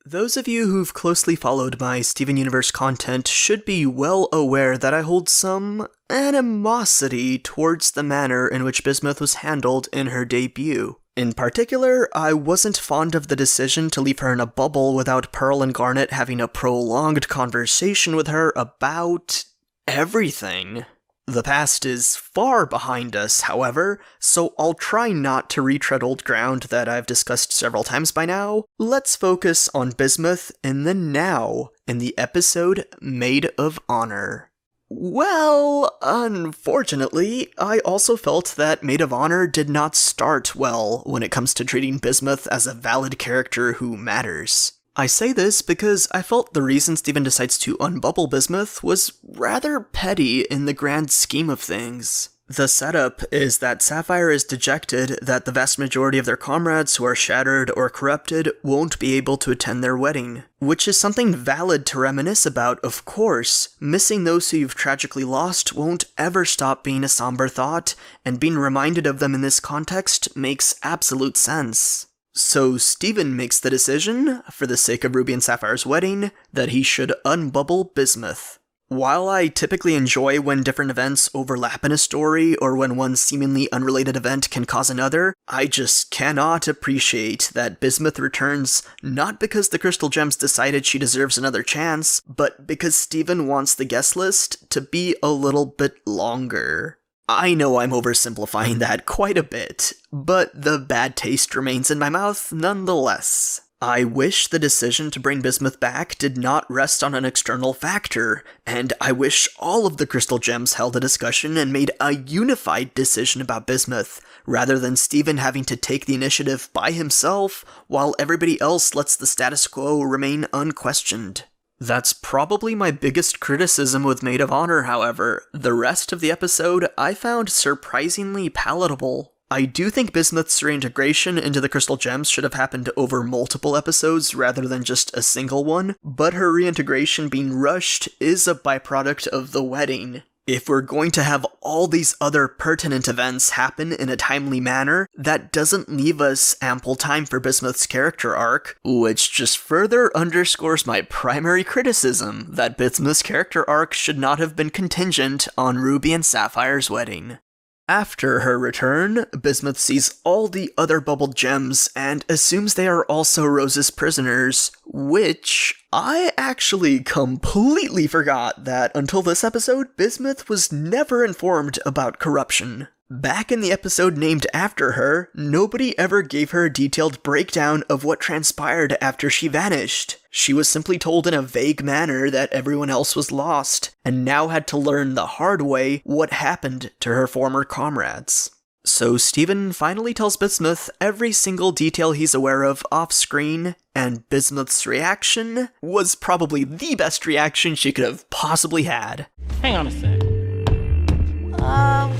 Those of you who've closely followed my Steven Universe content should be well aware that I hold some animosity towards the manner in which Bismuth was handled in her debut. In particular, I wasn't fond of the decision to leave her in a bubble without Pearl and Garnet having a prolonged conversation with her about everything. The past is far behind us, however, so I'll try not to retread old ground that I've discussed several times by now. Let's focus on Bismuth in the now, in the episode Maid of Honor. Well, unfortunately, I also felt that Maid of Honor did not start well when it comes to treating Bismuth as a valid character who matters. I say this because I felt the reason Steven decides to unbubble Bismuth was rather petty in the grand scheme of things. The setup is that Sapphire is dejected that the vast majority of their comrades who are shattered or corrupted won't be able to attend their wedding, which is something valid to reminisce about, of course. Missing those who you've tragically lost won't ever stop being a somber thought, and being reminded of them in this context makes absolute sense. So Steven makes the decision, for the sake of Ruby and Sapphire's wedding, that he should unbubble Bismuth. While I typically enjoy when different events overlap in a story, or when one seemingly unrelated event can cause another, I just cannot appreciate that Bismuth returns not because the Crystal Gems decided she deserves another chance, but because Steven wants the guest list to be a little bit longer. I know I'm oversimplifying that quite a bit, but the bad taste remains in my mouth nonetheless. I wish the decision to bring Bismuth back did not rest on an external factor, and I wish all of the Crystal Gems held a discussion and made a unified decision about Bismuth, rather than Steven having to take the initiative by himself, while everybody else lets the status quo remain unquestioned. That's probably my biggest criticism with Maid of Honor, however. The rest of the episode I found surprisingly palatable. I do think Bismuth's reintegration into the Crystal Gems should have happened over multiple episodes rather than just a single one, but her reintegration being rushed is a byproduct of the wedding. If we're going to have all these other pertinent events happen in a timely manner, that doesn't leave us ample time for Bismuth's character arc, which just further underscores my primary criticism that Bismuth's character arc should not have been contingent on Ruby and Sapphire's wedding. After her return, Bismuth sees all the other bubbled gems and assumes they are also Rose's prisoners, which I actually completely forgot that until this episode, Bismuth was never informed about corruption. Back in the episode named after her, nobody ever gave her a detailed breakdown of what transpired after she vanished. She was simply told in a vague manner that everyone else was lost, and now had to learn the hard way what happened to her former comrades. So Steven finally tells Bismuth every single detail he's aware of off-screen, and Bismuth's reaction was probably the best reaction she could have possibly had. Hang on a sec.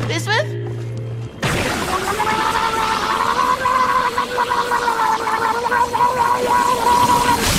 Bismuth?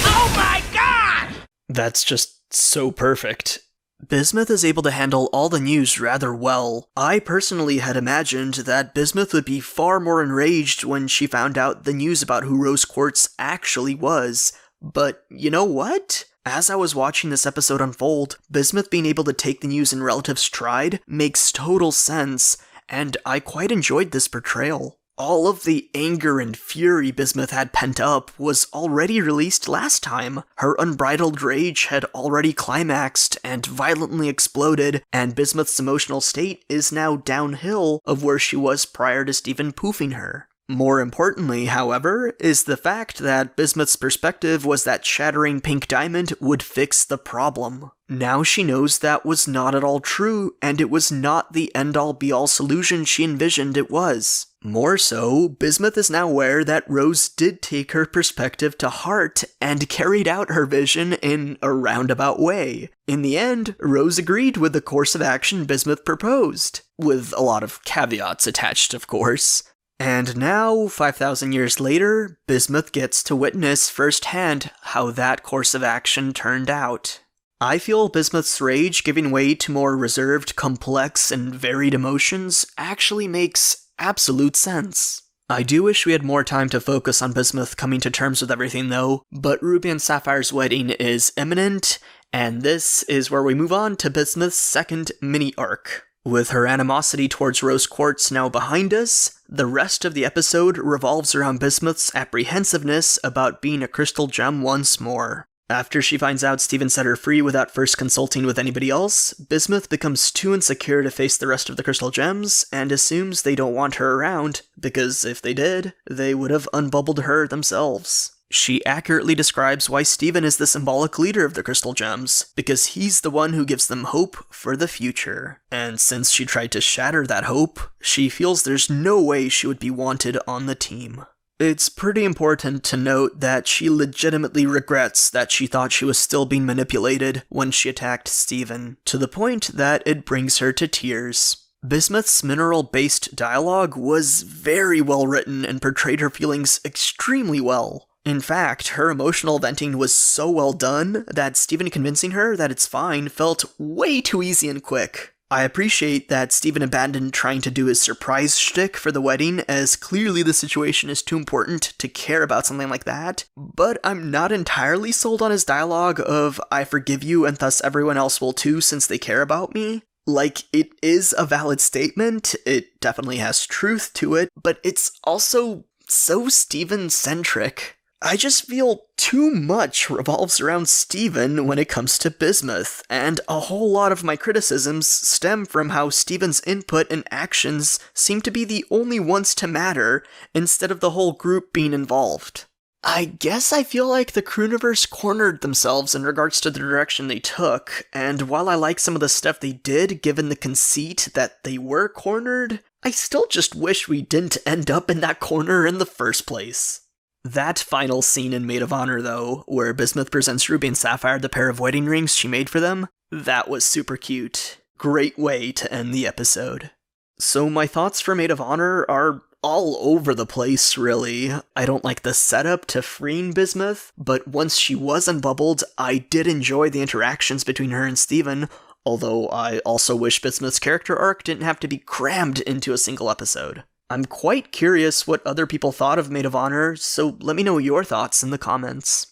Oh my god! That's just so perfect. Bismuth is able to handle all the news rather well. I personally had imagined that Bismuth would be far more enraged when she found out the news about who Rose Quartz actually was. But you know what? As I was watching this episode unfold, Bismuth being able to take the news in relative stride makes total sense, and I quite enjoyed this portrayal. All of the anger and fury Bismuth had pent up was already released last time. Her unbridled rage had already climaxed and violently exploded, and Bismuth's emotional state is now downhill of where she was prior to Steven poofing her. More importantly, however, is the fact that Bismuth's perspective was that shattering pink diamond would fix the problem. Now she knows that was not at all true, and it was not the end-all be-all solution she envisioned it was. More so, Bismuth is now aware that Rose did take her perspective to heart and carried out her vision in a roundabout way. In the end, Rose agreed with the course of action Bismuth proposed, with a lot of caveats attached, of course. And now, 5,000 years later, Bismuth gets to witness firsthand how that course of action turned out. I feel Bismuth's rage giving way to more reserved, complex, and varied emotions actually makes absolute sense. I do wish we had more time to focus on Bismuth coming to terms with everything though, but Ruby and Sapphire's wedding is imminent, and this is where we move on to Bismuth's second mini-arc. With her animosity towards Rose Quartz now behind us, the rest of the episode revolves around Bismuth's apprehensiveness about being a crystal gem once more. After she finds out Steven set her free without first consulting with anybody else, Bismuth becomes too insecure to face the rest of the crystal gems, and assumes they don't want her around, because if they did, they would have unbubbled her themselves. She accurately describes why Steven is the symbolic leader of the crystal gems, because he's the one who gives them hope for the future. And since she tried to shatter that hope, she feels there's no way she would be wanted on the team. It's pretty important to note that she legitimately regrets that she thought she was still being manipulated when she attacked Steven, to the point that it brings her to tears. Bismuth's mineral-based dialogue was very well written and portrayed her feelings extremely well. In fact, her emotional venting was so well done that Steven convincing her that it's fine felt way too easy and quick. I appreciate that Steven abandoned trying to do his surprise shtick for the wedding, as clearly the situation is too important to care about something like that, but I'm not entirely sold on his dialogue of "I forgive you and thus everyone else will too since they care about me." Like, it is a valid statement, it definitely has truth to it, but it's also so Steven-centric. I just feel too much revolves around Steven when it comes to Bismuth, and a whole lot of my criticisms stem from how Steven's input and actions seem to be the only ones to matter, instead of the whole group being involved. I guess I feel like the Crooniverse cornered themselves in regards to the direction they took, and while I like some of the stuff they did given the conceit that they were cornered, I still just wish we didn't end up in that corner in the first place. That final scene in Maid of Honor, though, where Bismuth presents Ruby and Sapphire the pair of wedding rings she made for them, that was super cute. Great way to end the episode. So my thoughts for Maid of Honor are all over the place, really. I don't like the setup to freeing Bismuth, but once she was unbubbled, I did enjoy the interactions between her and Steven, although I also wish Bismuth's character arc didn't have to be crammed into a single episode. I'm quite curious what other people thought of Maid of Honor, so let me know your thoughts in the comments.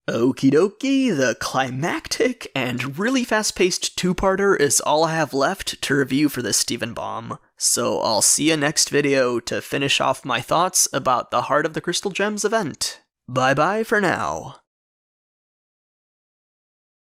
Okie dokie, the climactic and really fast-paced two-parter is all I have left to review for this Steven Bomb, so I'll see you next video to finish off my thoughts about the Heart of the Crystal Gems event. Bye bye for now.